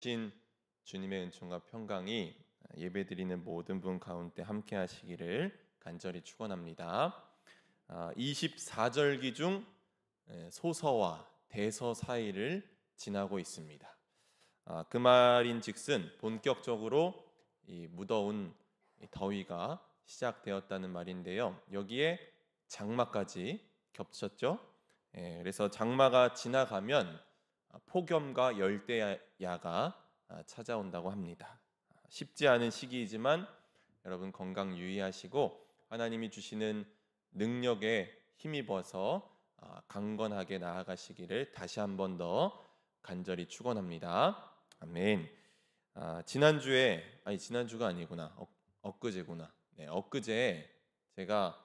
신 주님의 은총과 평강이 예배드리는 모든 분 가운데 함께 하시기를 간절히 축원합니다. 24절기 중 소서와 대서 사이를 지나고 있습니다. 그 말인즉슨 본격적으로 이 무더운 더위가 시작되었다는 말인데요. 여기에 장마까지 겹쳤죠. 그래서 장마가 지나가면 폭염과 열대야가 찾아온다고 합니다. 쉽지 않은 시기이지만 여러분 건강 유의하시고 하나님이 주시는 능력에 힘입어서 강건하게 나아가시기를 다시 한 번 더 간절히 축원합니다. 아멘. 지난주가 아니구나. 엊그제구나. 엊그제 제가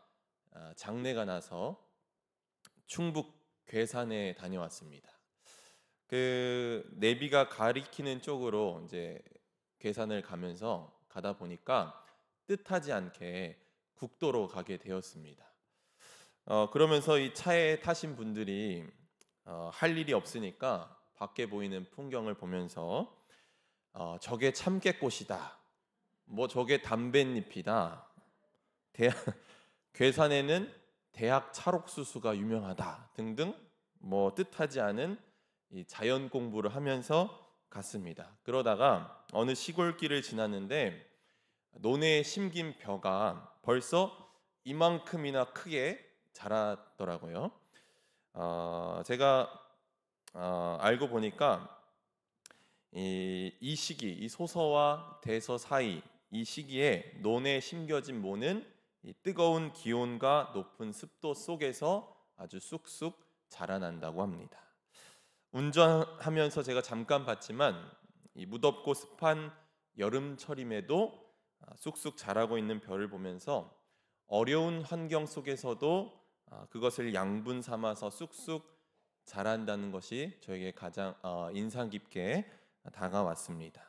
장례가 나서 충북 괴산에 다녀왔습니다. 그 내비가 가리키는 쪽으로 이제 괴산을 가다 보니까 뜻하지 않게 국도로 가게 되었습니다. 그러면서 이 차에 타신 분들이 할 일이 없으니까 밖에 보이는 풍경을 보면서 저게 참깨꽃이다. 뭐 저게 담뱃잎이다. 괴산에는 대학 찰옥수수가 유명하다 등등 뭐 뜻하지 않은 이 자연 공부를 하면서 갔습니다. 그러다가 어느 시골길을 지났는데 논에 심긴 벼가 벌써 이만큼이나 크게 자랐더라고요. 제가 알고 보니까 이 시기, 이 소서와 대서 사이 이 시기에 논에 심겨진 모는 이 뜨거운 기온과 높은 습도 속에서 아주 쑥쑥 자라난다고 합니다. 운전하면서 제가 잠깐 봤지만 이 무덥고 습한 여름철임에도 쑥쑥 자라고 있는 벼를 보면서 어려운 환경 속에서도 그것을 양분 삼아서 쑥쑥 자란다는 것이 저에게 가장 인상 깊게 다가왔습니다.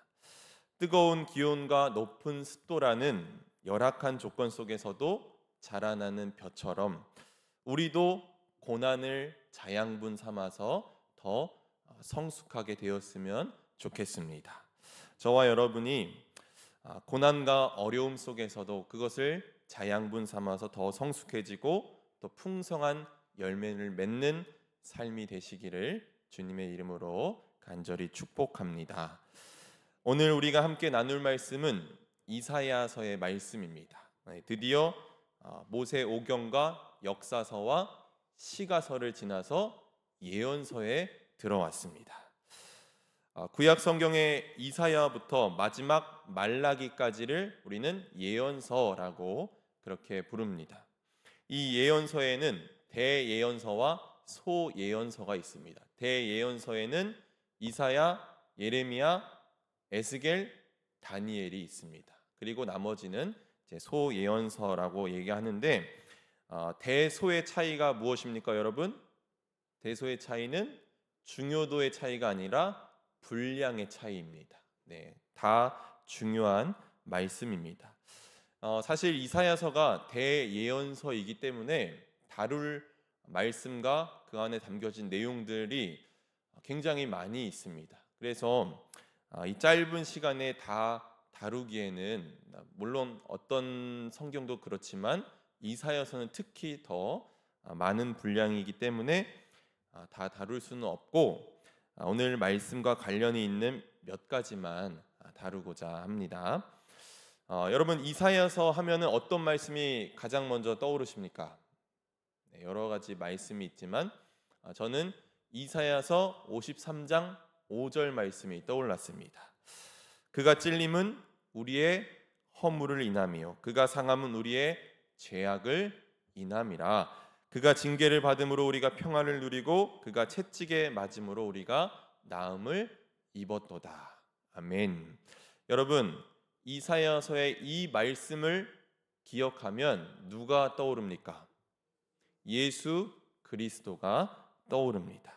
뜨거운 기온과 높은 습도라는 열악한 조건 속에서도 자라나는 벼처럼 우리도 고난을 자양분 삼아서 더 성숙하게 되었으면 좋겠습니다. 저와 여러분이 고난과 어려움 속에서도 그것을 자양분 삼아서 더 성숙해지고 또 풍성한 열매를 맺는 삶이 되시기를 주님의 이름으로 간절히 축복합니다. 오늘 우리가 함께 나눌 말씀은 이사야서의 말씀입니다. 드디어 모세오경과 역사서와 시가서를 지나서 예언서에 들어왔습니다. 구약 성경의 이사야부터 마지막 말라기까지를 우리는 예언서라고 그렇게 부릅니다. 이 예언서에는 대예언서와 소예언서가 있습니다. 대예언서에는 이사야, 예레미야, 에스겔, 다니엘이 있습니다. 그리고 나머지는 이제 소예언서라고 얘기하는데 대소의 차이가 무엇입니까, 여러분? 대소의 차이는 중요도의 차이가 아니라 분량의 차이입니다. 다 중요한 말씀입니다. 사실 이사야서가 대예언서이기 때문에 다룰 말씀과 그 안에 담겨진 내용들이 굉장히 많이 있습니다. 그래서 이 짧은 시간에 다 다루기에는 물론 어떤 성경도 그렇지만 이사야서는 특히 더 많은 분량이기 때문에 다 다룰 수는 없고 오늘 말씀과 관련이 있는 몇 가지만 다루고자 합니다. 여러분 이사야서 하면은 어떤 말씀이 가장 먼저 떠오르십니까? 여러 가지 말씀이 있지만 저는 이사야서 53장 5절 말씀이 떠올랐습니다. 그가 찔림은 우리의 허물을 인함이요 그가 상함은 우리의 죄악을 인함이라. 그가 징계를 받음으로 우리가 평안을 누리고 그가 채찍에 맞음으로 우리가 나음을 입었도다. 아멘. 여러분 이사야서의 이 말씀을 기억하면 누가 떠오릅니까? 예수 그리스도가 떠오릅니다.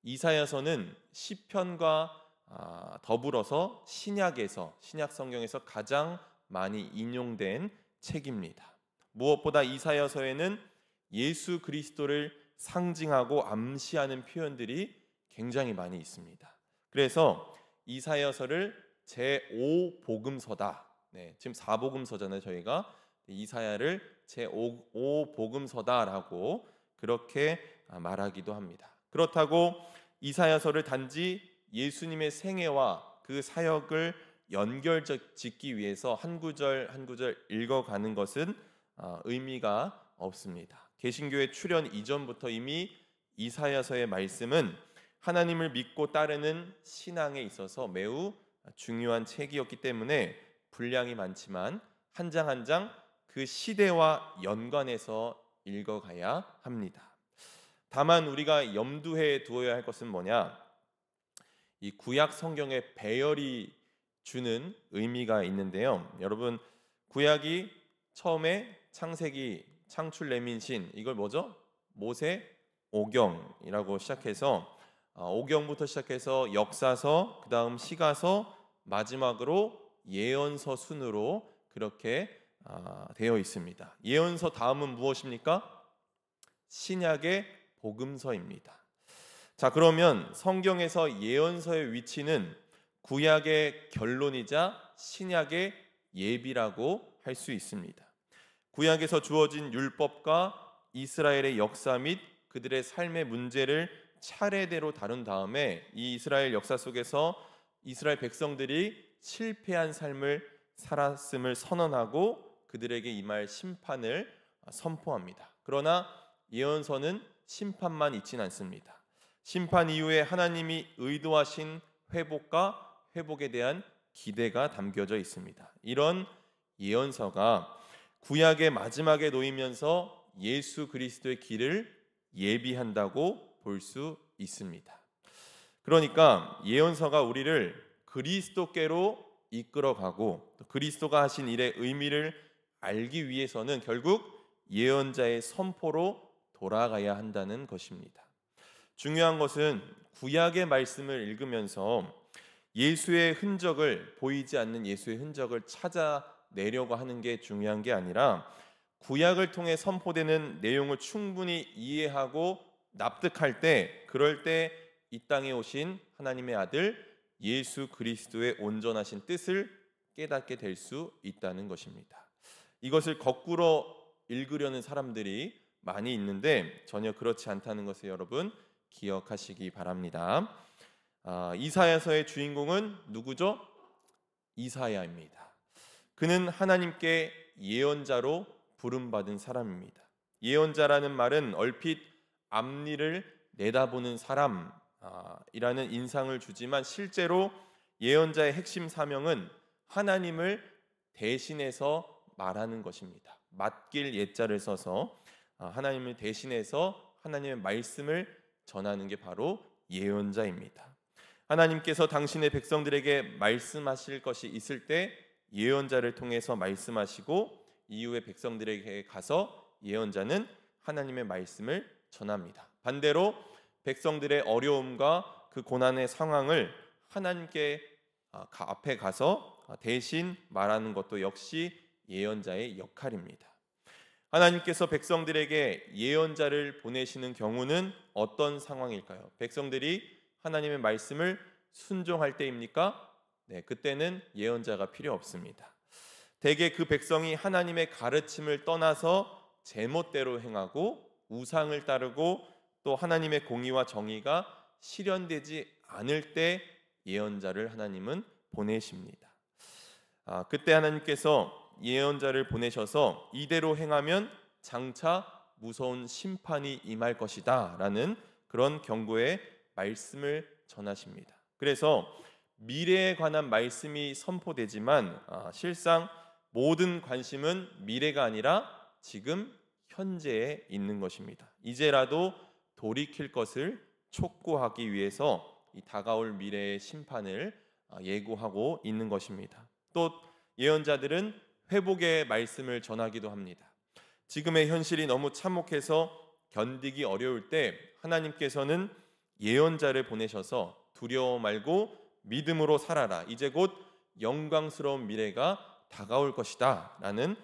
이사야서는 시편과 더불어서 신약 성경에서 가장 많이 인용된 책입니다. 무엇보다 이사야서에는 예수 그리스도를 상징하고 암시하는 표현들이 굉장히 많이 있습니다. 그래서 이사야서를 제5복음서다. 지금 4복음서잖아요. 저희가 이사야를 제5복음서다라고 그렇게 말하기도 합니다. 그렇다고 이사야서를 단지 예수님의 생애와 그 사역을 연결짓기 위해서 한 구절 한 구절 읽어가는 것은 의미가 없습니다. 개신교의 출현 이전부터 이미 이사야서의 말씀은 하나님을 믿고 따르는 신앙에 있어서 매우 중요한 책이었기 때문에 분량이 많지만 한 장 한 장 그 시대와 연관해서 읽어가야 합니다. 다만 우리가 염두에 두어야 할 것은 뭐냐? 이 구약 성경의 배열이 주는 의미가 있는데요. 여러분, 구약이 처음에 창세기, 창출, 레민신, 이걸 뭐죠? 모세 오경이라고 시작해서 5경부터 시작해서 역사서, 그 다음 시가서, 마지막으로 예언서 순으로 그렇게 되어 있습니다. 예언서 다음은 무엇입니까? 신약의 복음서입니다. 자, 그러면 성경에서 예언서의 위치는 구약의 결론이자 신약의 예비라고 할 수 있습니다. 구약에서 주어진 율법과 이스라엘의 역사 및 그들의 삶의 문제를 차례대로 다룬 다음에 이 이스라엘 역사 속에서 이스라엘 백성들이 실패한 삶을 살았음을 선언하고 그들에게 임할 심판을 선포합니다. 그러나 예언서는 심판만 있지는 않습니다. 심판 이후에 하나님이 의도하신 회복과 회복에 대한 기대가 담겨져 있습니다. 이런 예언서가 구약의 마지막에 놓이면서 예수 그리스도의 길을 예비한다고 볼 수 있습니다. 그러니까 예언서가 우리를 그리스도께로 이끌어가고 또 그리스도가 하신 일의 의미를 알기 위해서는 결국 예언자의 선포로 돌아가야 한다는 것입니다. 중요한 것은 구약의 말씀을 읽으면서 예수의 흔적을, 보이지 않는 예수의 흔적을 찾아내려고 하는 게 중요한 게 아니라 구약을 통해 선포되는 내용을 충분히 이해하고 납득할 때, 그럴 때 이 땅에 오신 하나님의 아들 예수 그리스도의 온전하신 뜻을 깨닫게 될 수 있다는 것입니다. 이것을 거꾸로 읽으려는 사람들이 많이 있는데 전혀 그렇지 않다는 것을 여러분 기억하시기 바랍니다. 이사야서의 주인공은 누구죠? 이사야입니다. 그는 하나님께 예언자로 부름받은 사람입니다. 예언자라는 말은 얼핏 앞일을 내다보는 사람이라는 인상을 주지만 실제로 예언자의 핵심 사명은 하나님을 대신해서 말하는 것입니다. 맡길 예자를 써서 하나님을 대신해서 하나님의 말씀을 전하는 게 바로 예언자입니다. 하나님께서 당신의 백성들에게 말씀하실 것이 있을 때 예언자를 통해서 말씀하시고 이후에 백성들에게 가서 예언자는 하나님의 말씀을 전합니다. 반대로 백성들의 어려움과 그 고난의 상황을 하나님께 앞에 가서 대신 말하는 것도 역시 예언자의 역할입니다. 하나님께서 백성들에게 예언자를 보내시는 경우는 어떤 상황일까요? 백성들이 하나님의 말씀을 순종할 때입니까? 네, 그때는 예언자가 필요 없습니다. 대개 그 백성이 하나님의 가르침을 떠나서 제멋대로 행하고 우상을 따르고 또 하나님의 공의와 정의가 실현되지 않을 때 예언자를 하나님은 보내십니다. 그때 하나님께서 예언자를 보내셔서 이대로 행하면 장차 무서운 심판이 임할 것이다 라는 그런 경고의 말씀을 전하십니다. 그래서 미래에 관한 말씀이 선포되지만 실상 모든 관심은 미래가 아니라 지금 현재에 있는 것입니다. 이제라도 돌이킬 것을 촉구하기 위해서 이 다가올 미래의 심판을 예고하고 있는 것입니다. 또 예언자들은 회복의 말씀을 전하기도 합니다. 지금의 현실이 너무 참혹해서 견디기 어려울 때 하나님께서는 예언자를 보내셔서 두려워 말고 믿음으로 살아라. 이제 곧 영광스러운 미래가 다가올 것이다 라는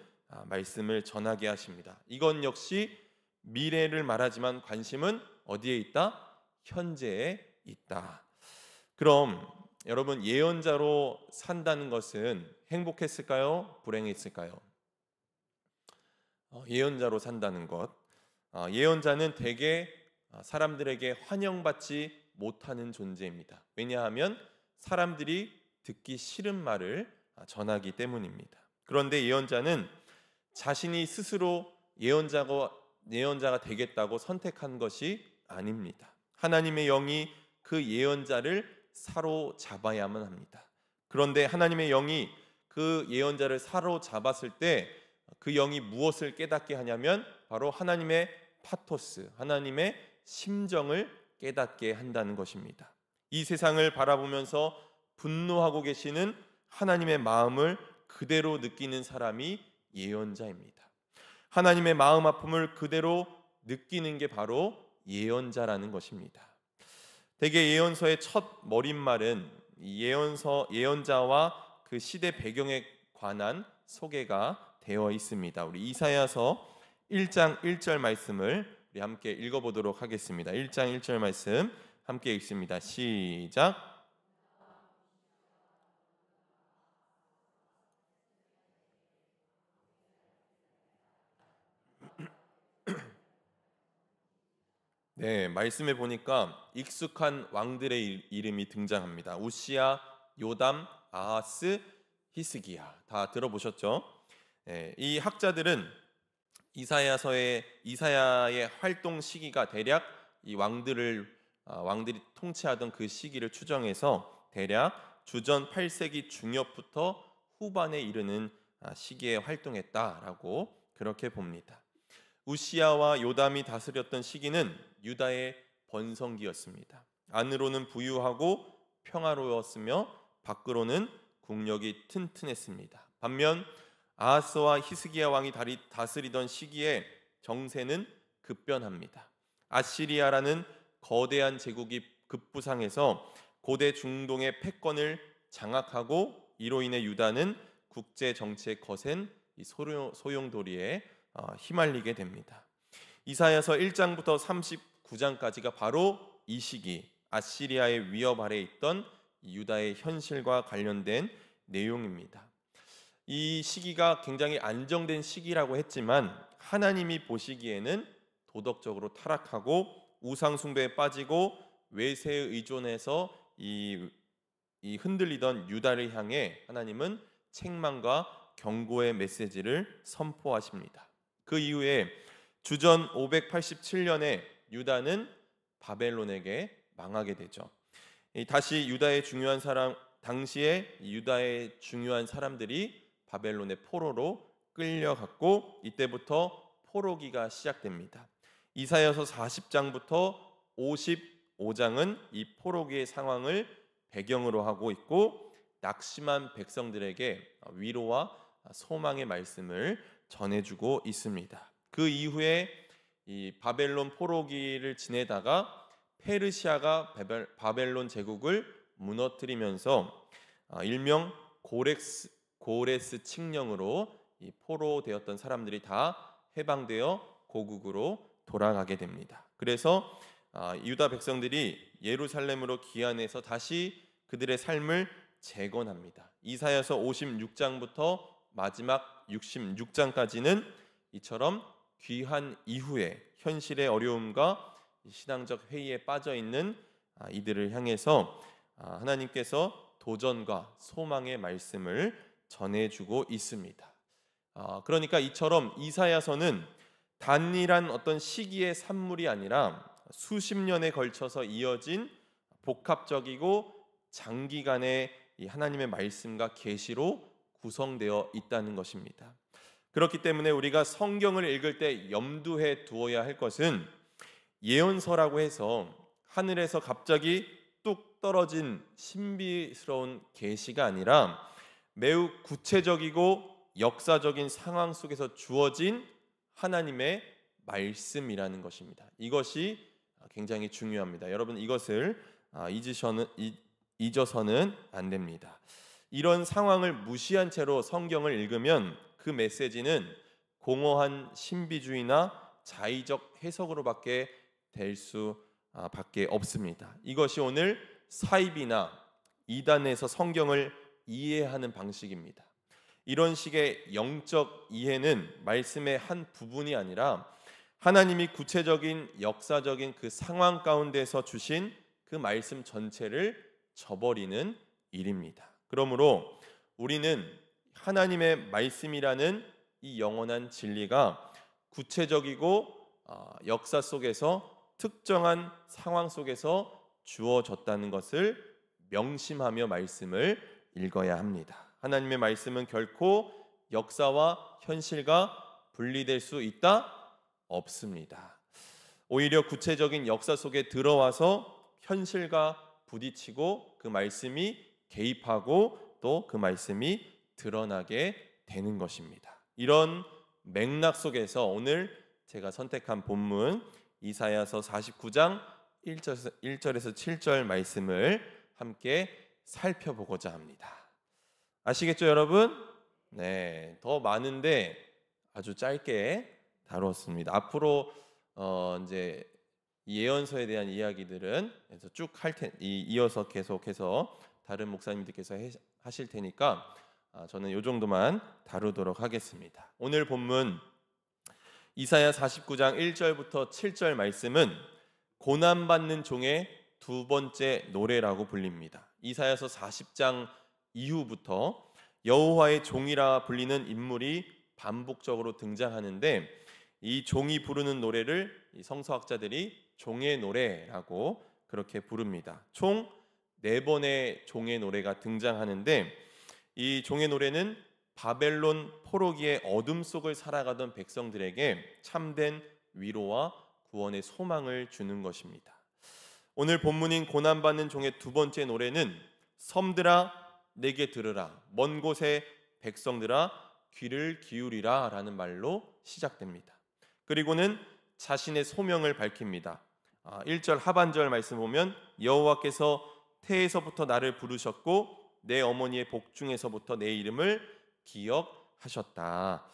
말씀을 전하게 하십니다. 이건 역시 미래를 말하지만 관심은 어디에 있다? 현재에 있다. 그럼 여러분, 예언자로 산다는 것은 행복했을까요? 불행했을까요? 예언자로 산다는 것. 예언자는 대개 사람들에게 환영받지 못하는 존재입니다. 왜냐하면 사람들이 듣기 싫은 말을 전하기 때문입니다. 그런데 예언자는 자신이 스스로 예언자가 되겠다고 선택한 것이 아닙니다. 하나님의 영이 그 예언자를 사로잡아야만 합니다. 그런데 하나님의 영이 그 예언자를 사로잡았을 때 그 영이 무엇을 깨닫게 하냐면 바로 하나님의 파토스, 하나님의 심정을 깨닫게 한다는 것입니다. 이 세상을 바라보면서 분노하고 계시는 하나님의 마음을 그대로 느끼는 사람이 예언자입니다. 하나님의 마음 아픔을 그대로 느끼는 게 바로 예언자라는 것입니다. 대개 예언서의 첫 머릿말은 예언자와 그 시대 배경에 관한 소개가 되어 있습니다. 우리 이사야서 1장 1절 말씀을 우리 함께 읽어보도록 하겠습니다. 1장 1절 말씀 함께 읽습니다. 시작. 네, 말씀에 보니까 익숙한 왕들의 이름이 등장합니다. 우시야, 요담, 아하스, 히스기야. 다 들어보셨죠? 네, 이 학자들은 이사야의 활동 시기가 대략 이 왕들이 통치하던 그 시기를 추정해서 대략 주전 8세기 중엽부터 후반에 이르는 시기에 활동했다라고 그렇게 봅니다. 우시야와 요담이 다스렸던 시기는 유다의 번성기였습니다. 안으로는 부유하고 평화로웠으며 밖으로는 국력이 튼튼했습니다. 반면 아하스와 히스기야 왕이 다스리던 시기에 정세는 급변합니다. 아시리아라는 거대한 제국이 급부상해서 고대 중동의 패권을 장악하고 이로 인해 유다는 국제 정치의 거센 소용돌이에 휘말리게 됩니다. 이사야서 1장부터 39장까지가 바로 이 시기 아시리아의 위협 아래 있던 유다의 현실과 관련된 내용입니다. 이 시기가 굉장히 안정된 시기라고 했지만 하나님이 보시기에는 도덕적으로 타락하고 우상 숭배에 빠지고 외세에 의존해서 이 흔들리던 유다를 향해 하나님은 책망과 경고의 메시지를 선포하십니다. 그 이후에 주전 587년에 유다는 바벨론에게 망하게 되죠. 다시 당시에 유다의 중요한 사람들이 바벨론의 포로로 끌려갔고 이때부터 포로기가 시작됩니다. 이사야서 40장부터 55장은 이 포로기의 상황을 배경으로 하고 있고 낙심한 백성들에게 위로와 소망의 말씀을 전해주고 있습니다. 그 이후에 이 바벨론 포로기를 지내다가 페르시아가 바벨론 제국을 무너뜨리면서 일명 고레스 칙령으로 이 포로되었던 사람들이 다 해방되어 고국으로 돌아가게 됩니다. 그래서 유다 백성들이 예루살렘으로 귀환해서 다시 그들의 삶을 재건합니다. 이사야서 56장부터 마지막 66장까지는 이처럼 귀환 이후에 현실의 어려움과 신앙적 회의에 빠져 있는 이들을 향해서 하나님께서 도전과 소망의 말씀을 전해주고 있습니다. 그러니까 이처럼 이사야서는 단일한 어떤 시기의 산물이 아니라 수십 년에 걸쳐서 이어진 복합적이고 장기간의 이 하나님의 말씀과 계시로 구성되어 있다는 것입니다. 그렇기 때문에 우리가 성경을 읽을 때 염두에 두어야 할 것은 예언서라고 해서 하늘에서 갑자기 뚝 떨어진 신비스러운 계시가 아니라 매우 구체적이고 역사적인 상황 속에서 주어진 하나님의 말씀이라는 것입니다. 이것이 굉장히 중요합니다. 여러분 이것을 잊어서는 안 됩니다. 이런 상황을 무시한 채로 성경을 읽으면 그 메시지는 공허한 신비주의나 자의적 해석으로밖에 될 수밖에 없습니다. 이것이 오늘 사입이나 이단에서 성경을 이해하는 방식입니다. 이런 식의 영적 이해는 말씀의 한 부분이 아니라 하나님이 구체적인 역사적인 그 상황 가운데서 주신 그 말씀 전체를 저버리는 일입니다. 그러므로 우리는 하나님의 말씀이라는 이 영원한 진리가 구체적이고 역사 속에서 특정한 상황 속에서 주어졌다는 것을 명심하며 말씀을 읽어야 합니다. 하나님의 말씀은 결코 역사와 현실과 분리될 수 있다? 없습니다. 오히려 구체적인 역사 속에 들어와서 현실과 부딪히고 그 말씀이 개입하고 또 그 말씀이 드러나게 되는 것입니다. 이런 맥락 속에서 오늘 제가 선택한 본문 이사야서 49장 1절에서 7절 말씀을 함께 살펴보고자 합니다. 아시겠죠, 여러분? 네, 더 많은데 아주 짧게 다뤘습니다. 앞으로 이제 예언서에 대한 이야기들은 쭉 이어서 계속해서 다른 목사님들께서 하실 테니까 저는 이 정도만 다루도록 하겠습니다. 오늘 본문 이사야 49장 1절부터 7절 말씀은 고난받는 종의 두 번째 노래라고 불립니다. 이사야서 40장 이후부터 여호와의 종이라 불리는 인물이 반복적으로 등장하는데 이 종이 부르는 노래를 성서학자들이 종의 노래라고 그렇게 부릅니다. 총 4번의 종의 노래가 등장하는데 이 종의 노래는 바벨론 포로기의 어둠 속을 살아가던 백성들에게 참된 위로와 구원의 소망을 주는 것입니다. 오늘 본문인 고난받는 종의 두 번째 노래는 섬들아 내게 들으라, 먼 곳의 백성들아 귀를 기울이라 라는 말로 시작됩니다. 그리고는 자신의 소명을 밝힙니다. 1절 하반절 말씀 보면 여호와께서 태에서부터 나를 부르셨고 내 어머니의 복중에서부터 내 이름을 기억하셨다.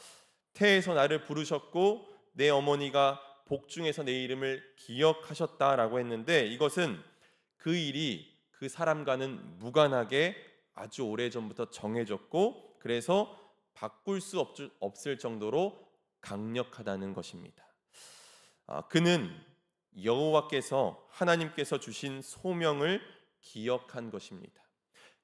태에서 나를 부르셨고 내 어머니가 복중에서 내 이름을 기억하셨다라고 했는데 이것은 그 일이 그 사람과는 무관하게 아주 오래전부터 정해졌고 그래서 바꿀 수 없을 정도로 강력하다는 것입니다. 그는 여호와께서 하나님께서 주신 소명을 기억한 것입니다.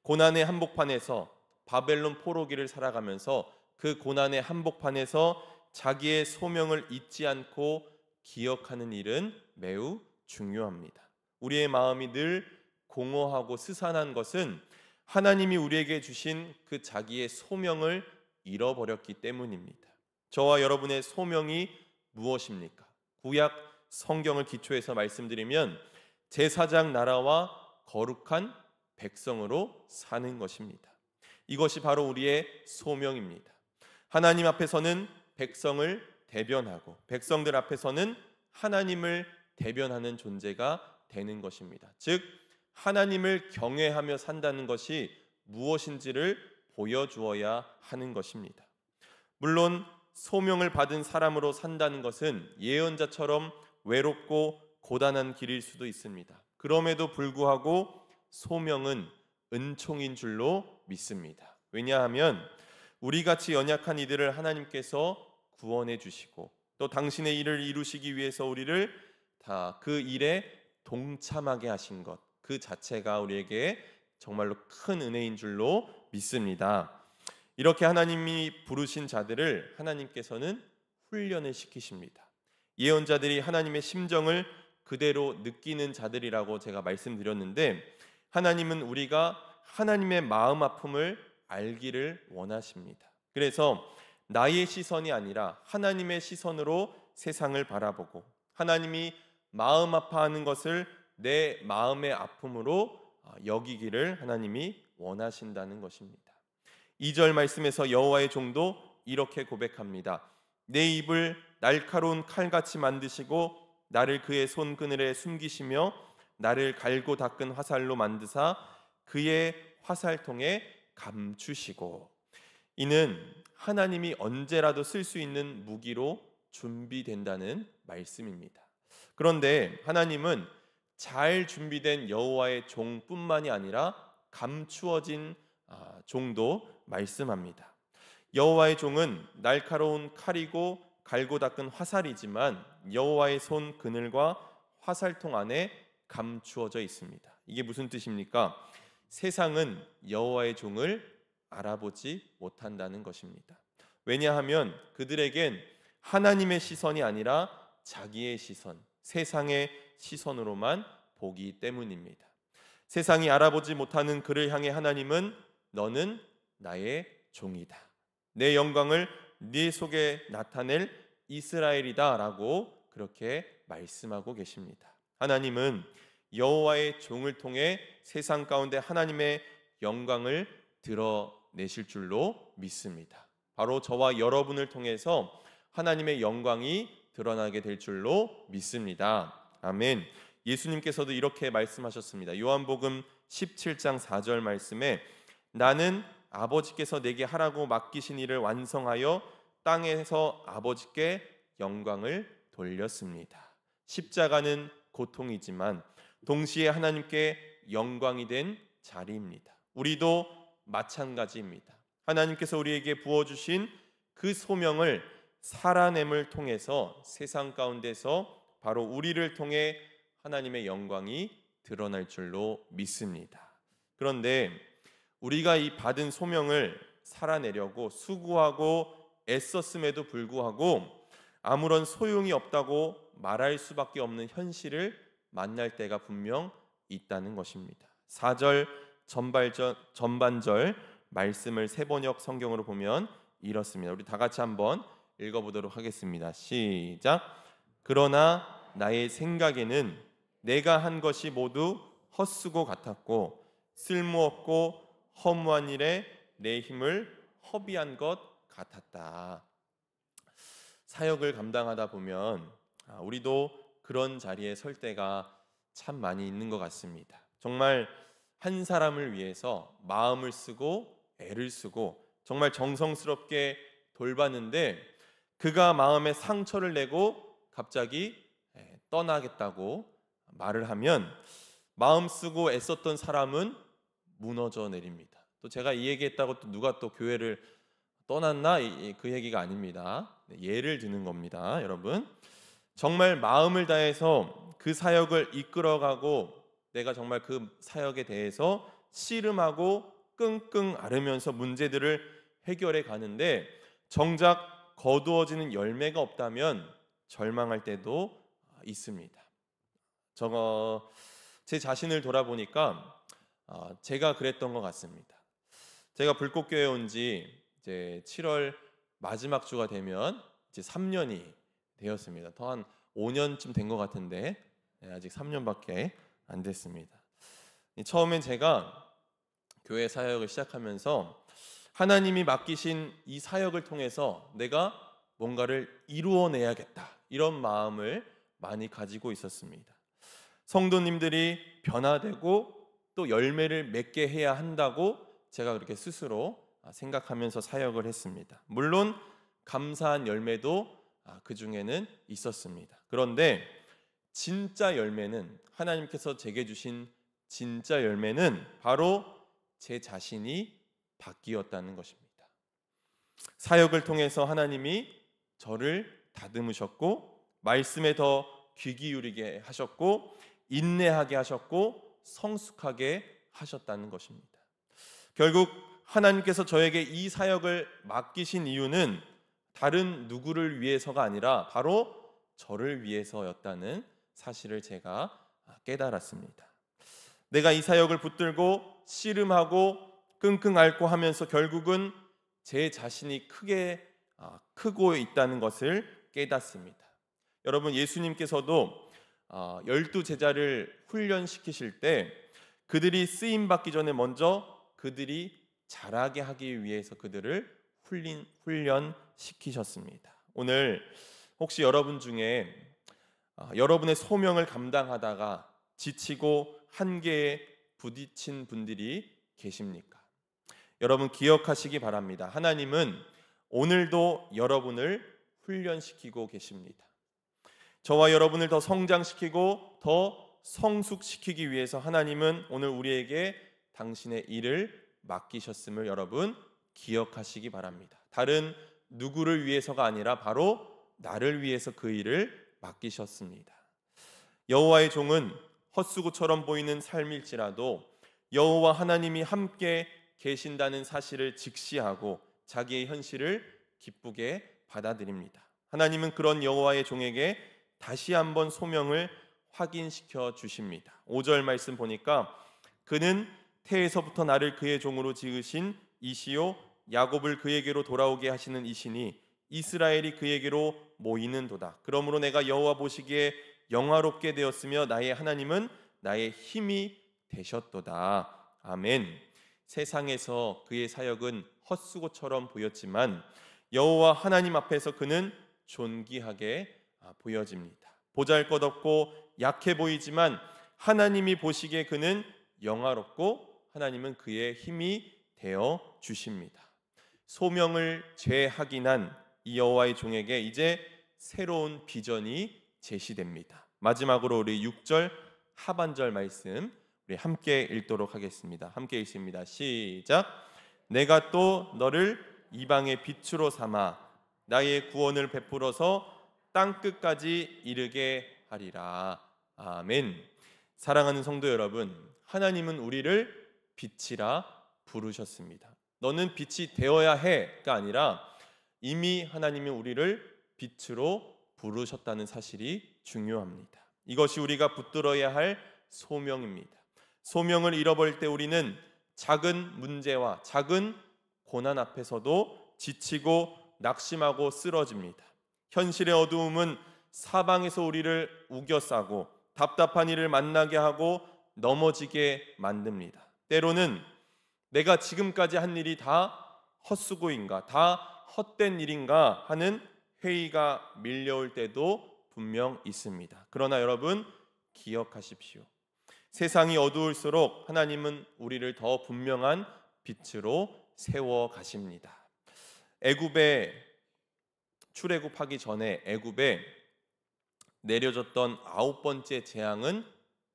고난의 한복판에서 바벨론 포로기를 살아가면서 그 고난의 한복판에서 자기의 소명을 잊지 않고 기억하는 일은 매우 중요합니다. 우리의 마음이 늘 공허하고 스산한 것은 하나님이 우리에게 주신 그 자기의 소명을 잃어버렸기 때문입니다. 저와 여러분의 소명이 무엇입니까? 구약 성경을 기초해서 말씀드리면 제사장 나라와 거룩한 백성으로 사는 것입니다. 이것이 바로 우리의 소명입니다. 하나님 앞에서는 백성을 대변하고 백성들 앞에서는 하나님을 대변하는 존재가 되는 것입니다. 즉 하나님을 경외하며 산다는 것이 무엇인지를 보여주어야 하는 것입니다. 물론 소명을 받은 사람으로 산다는 것은 예언자처럼 외롭고 고단한 길일 수도 있습니다. 그럼에도 불구하고 소명은 은총인 줄로 믿습니다. 왜냐하면 우리같이 연약한 이들을 하나님께서 구원해 주시고 또 당신의 일을 이루시기 위해서 우리를 다 그 일에 동참하게 하신 것 그 자체가 우리에게 정말로 큰 은혜인 줄로 믿습니다. 이렇게 하나님이 부르신 자들을 하나님께서는 훈련을 시키십니다. 예언자들이 하나님의 심정을 그대로 느끼는 자들이라고 제가 말씀드렸는데 하나님은 우리가 하나님의 마음 아픔을 알기를 원하십니다. 그래서 나의 시선이 아니라 하나님의 시선으로 세상을 바라보고 하나님이 마음 아파하는 것을 내 마음의 아픔으로 여기기를 하나님이 원하신다는 것입니다. 2절 말씀에서 여호와의 종도 이렇게 고백합니다. 내 입을 날카로운 칼같이 만드시고 나를 그의 손그늘에 숨기시며 나를 갈고 닦은 화살로 만드사 그의 화살통에 감추시고 이는 하나님이 언제라도 쓸 수 있는 무기로 준비된다는 말씀입니다. 그런데 하나님은 잘 준비된 여호와의 종뿐만이 아니라 감추어진 종도 말씀합니다. 여호와의 종은 날카로운 칼이고 갈고 닦은 화살이지만 여호와의 손 그늘과 화살통 안에 감추어져 있습니다. 이게 무슨 뜻입니까? 세상은 여호와의 종을 알아보지 못한다는 것입니다. 왜냐하면 그들에겐 하나님의 시선이 아니라 자기의 시선, 세상의 시선으로만 보기 때문입니다. 세상이 알아보지 못하는 그를 향해 하나님은 너는 나의 종이다. 내 영광을 네 속에 나타낼 이스라엘이다 라고 그렇게 말씀하고 계십니다. 하나님은 여호와의 종을 통해 세상 가운데 하나님의 영광을 드러내실 줄로 믿습니다. 바로 저와 여러분을 통해서 하나님의 영광이 드러나게 될 줄로 믿습니다. 아멘. 예수님께서도 이렇게 말씀하셨습니다. 요한복음 17장 4절 말씀에 나는 아버지께서 내게 하라고 맡기신 일을 완성하여 땅에서 아버지께 영광을 돌렸습니다. 십자가는 고통이지만 동시에 하나님께 영광이 된 자리입니다. 우리도 마찬가지입니다. 하나님께서 우리에게 부어주신 그 소명을 살아냄을 통해서 세상 가운데서 바로 우리를 통해 하나님의 영광이 드러날 줄로 믿습니다. 그런데 우리가 이 받은 소명을 살아내려고 수고하고 애썼음에도 불구하고 아무런 소용이 없다고 말할 수밖에 없는 현실을 만날 때가 분명 있다는 것입니다. 4절 전반절 말씀을 세번역 성경으로 보면 이렇습니다. 우리 다 같이 한번 읽어보도록 하겠습니다. 시작. 그러나 나의 생각에는 내가 한 것이 모두 헛수고 같았고 쓸모없고 허무한 일에 내 힘을 허비한 것 같았다. 사역을 감당하다 보면 우리도 그런 자리에 설 때가 참 많이 있는 것 같습니다. 정말 한 사람을 위해서 마음을 쓰고 애를 쓰고 정말 정성스럽게 돌봤는데 그가 마음에 상처를 내고 갑자기 떠나겠다고 말을 하면 마음 쓰고 애썼던 사람은 무너져 내립니다. 또 제가 이 얘기했다고 또 누가 또 교회를 떠났나 그 얘기가 아닙니다. 예를 드는 겁니다. 여러분 정말 마음을 다해서 그 사역을 이끌어가고 내가 정말 그 사역에 대해서 씨름하고 끙끙 앓으면서 문제들을 해결해 가는데 정작 거두어지는 열매가 없다면 절망할 때도 있습니다. 제 자신을 돌아보니까 제가 그랬던 것 같습니다. 제가 불꽃교회에 온 지 이제 7월 마지막 주가 되면 이제 3년이 되었습니다. 더 한 5년쯤 된 것 같은데 아직 3년밖에 안 됐습니다. 처음엔 제가 교회 사역을 시작하면서 하나님이 맡기신 이 사역을 통해서 내가 뭔가를 이루어내야겠다 이런 마음을 많이 가지고 있었습니다. 성도님들이 변화되고 또 열매를 맺게 해야 한다고 제가 그렇게 스스로 생각하면서 사역을 했습니다. 물론 감사한 열매도 그 중에는 있었습니다. 그런데 진짜 열매는 하나님께서 제게 주신 진짜 열매는 바로 제 자신이 바뀌었다는 것입니다. 사역을 통해서 하나님이 저를 다듬으셨고 말씀에 더 귀 기울이게 하셨고 인내하게 하셨고 성숙하게 하셨다는 것입니다. 결국 하나님께서 저에게 이 사역을 맡기신 이유는 다른 누구를 위해서가 아니라 바로 저를 위해서였다는 사실을 제가 깨달았습니다. 내가 이 사역을 붙들고 씨름하고 끙끙 앓고 하면서 결국은 제 자신이 크고 있다는 것을 깨닫습니다. 여러분 예수님께서도 12제자를 훈련시키실 때 그들이 쓰임받기 전에 먼저 그들이 자라게 하기 위해서 그들을 훈련시키셨습니다. 오늘 혹시 여러분 중에 여러분의 소명을 감당하다가 지치고 한계에 부딪힌 분들이 계십니까? 여러분 기억하시기 바랍니다. 하나님은 오늘도 여러분을 훈련시키고 계십니다. 저와 여러분을 더 성장시키고 더 성숙시키기 위해서 하나님은 오늘 우리에게 당신의 일을 맡기셨음을 여러분 기억하시기 바랍니다. 다른 누구를 위해서가 아니라 바로 나를 위해서 그 일을 맡기셨습니다. 여호와의 종은 헛수고처럼 보이는 삶일지라도 여호와 하나님이 함께 계신다는 사실을 직시하고 자기의 현실을 기쁘게 받아들입니다. 하나님은 그런 여호와의 종에게 다시 한번 소명을 확인시켜 주십니다. 5절 말씀 보니까 그는 태에서부터 나를 그의 종으로 지으신 이시요 야곱을 그에게로 돌아오게 하시는 이시니 이스라엘이 그에게로 모이는도다. 그러므로 내가 여호와 보시기에 영화롭게 되었으며 나의 하나님은 나의 힘이 되셨도다. 아멘. 세상에서 그의 사역은 헛수고처럼 보였지만 여호와 하나님 앞에서 그는 존귀하게 보여집니다. 보잘것없고 약해 보이지만 하나님이 보시기에 그는 영화롭고 하나님은 그의 힘이 되어 주십니다. 소명을 죄하긴한 이 여호와의 종에게 이제 새로운 비전이 제시됩니다. 마지막으로 우리 6절 하반절 말씀 우리 함께 읽도록 하겠습니다. 함께 읽습니다. 시작. 내가 또 너를 이방의 빛으로 삼아 나의 구원을 베풀어서 땅 끝까지 이르게 하리라. 아멘. 사랑하는 성도 여러분, 하나님은 우리를 빛이라 부르셨습니다. 너는 빛이 되어야 해가 아니라 이미 하나님이 우리를 빛으로 부르셨다는 사실이 중요합니다. 이것이 우리가 붙들어야 할 소명입니다. 소명을 잃어버릴 때 우리는 작은 문제와 작은 고난 앞에서도 지치고 낙심하고 쓰러집니다. 현실의 어두움은 사방에서 우리를 우겨싸고 답답한 일을 만나게 하고 넘어지게 만듭니다. 때로는 내가 지금까지 한 일이 다 헛수고인가, 다 헛된 일인가 하는 회의가 밀려올 때도 분명 있습니다. 그러나 여러분 기억하십시오. 세상이 어두울수록 하나님은 우리를 더 분명한 빛으로 세워 가십니다. 애굽에 출애굽하기 전에 애굽에 내려졌던 9번째 재앙은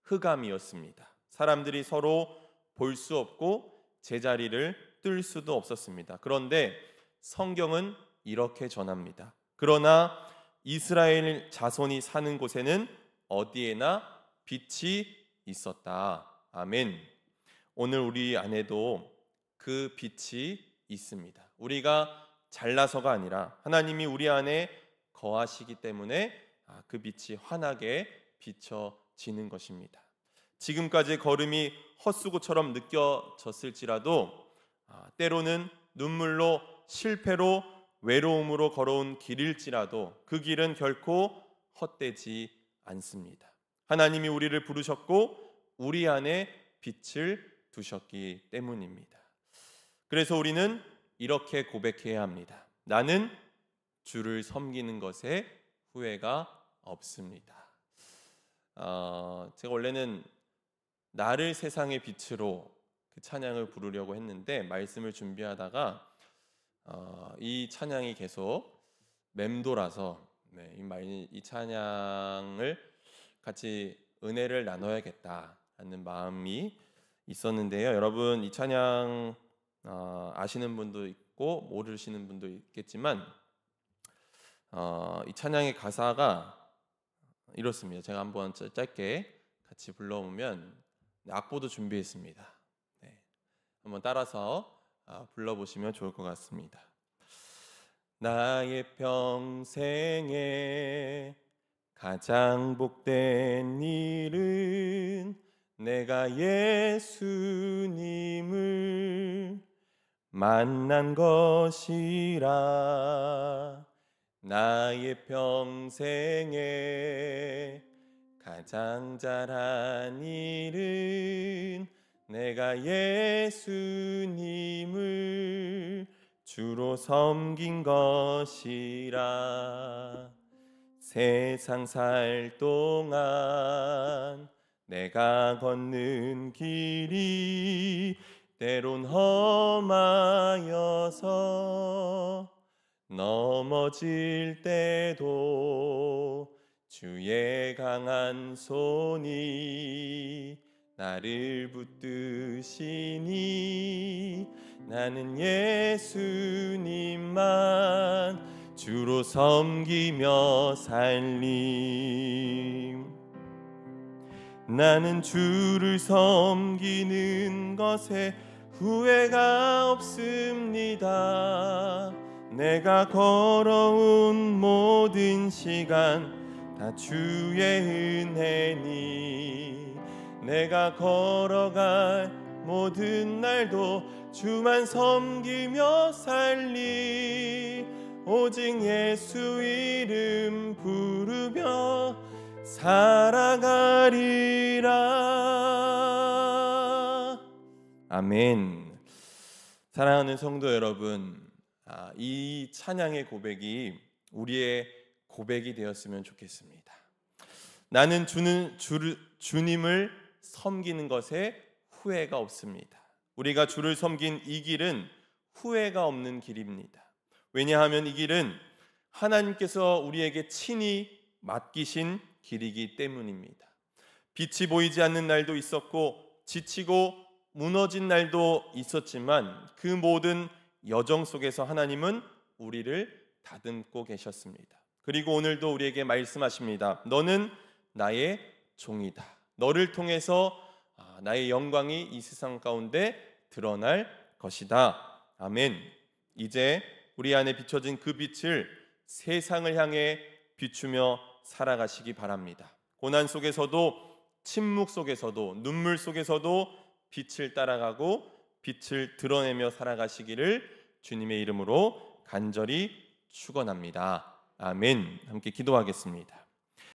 흑암이었습니다. 사람들이 서로 볼 수 없고 제자리를 뜰 수도 없었습니다. 그런데 성경은 이렇게 전합니다. 그러나 이스라엘 자손이 사는 곳에는 어디에나 빛이 있었다. 아멘. 오늘 우리 안에도 그 빛이 있습니다. 우리가 잘나서가 아니라 하나님이 우리 안에 거하시기 때문에 그 빛이 환하게 비춰지는 것입니다. 지금까지 걸음이 헛수고처럼 느껴졌을지라도 때로는 눈물로 실패로 외로움으로 걸어온 길일지라도 그 길은 결코 헛되지 않습니다. 하나님이 우리를 부르셨고 우리 안에 빛을 두셨기 때문입니다. 그래서 우리는 이렇게 고백해야 합니다. 나는 주를 섬기는 것에 후회가 없습니다. 제가 원래는 나를 세상의 빛으로 그 찬양을 부르려고 했는데 말씀을 준비하다가 이 찬양이 계속 맴돌아서 이 찬양을 같이 은혜를 나눠야겠다는 마음이 있었는데요. 여러분 이 찬양 아시는 분도 있고 모르시는 분도 있겠지만 이 찬양의 가사가 이렇습니다. 제가 한번 짧게 같이 불러보면 악보도 준비했습니다. 한번 따라서 불러보시면 좋을 것 같습니다. 나의 평생에 가장 복된 일은 내가 예수님을 만난 것이라. 나의 평생에 가장 잘한 일은 내가 예수님을 주로 섬긴 것이라. 세상 살 동안 내가 걷는 길이 때론 험하여서 넘어질 때도 주의 강한 손이 나를 붙드시니 나는 예수님만 주로 섬기며 살림. 나는 주를 섬기는 것에 후회가 없습니다. 내가 걸어온 모든 시간 다 주의 은혜니 내가 걸어갈 모든 날도 주만 섬기며 살리. 오직 예수 이름 부르며 살아가리라. 아멘. 사랑하는 성도 여러분, 이 찬양의 고백이 우리의 고백이 되었으면 좋겠습니다. 나는 주님을 섬기는 것에 후회가 없습니다. 우리가 주를 섬긴 이 길은 후회가 없는 길입니다. 왜냐하면 이 길은 하나님께서 우리에게 친히 맡기신 길이기 때문입니다. 빛이 보이지 않는 날도 있었고 지치고 무너진 날도 있었지만 그 모든 여정 속에서 하나님은 우리를 다듬고 계셨습니다. 그리고 오늘도 우리에게 말씀하십니다. 너는 나의 종이다. 너를 통해서 나의 영광이 이 세상 가운데 드러날 것이다. 아멘. 이제 우리 안에 비춰진 그 빛을 세상을 향해 비추며 살아가시기 바랍니다. 고난 속에서도 침묵 속에서도 눈물 속에서도 빛을 따라가고 빛을 드러내며 살아가시기를 주님의 이름으로 간절히 축원합니다. 아멘. 함께 기도하겠습니다.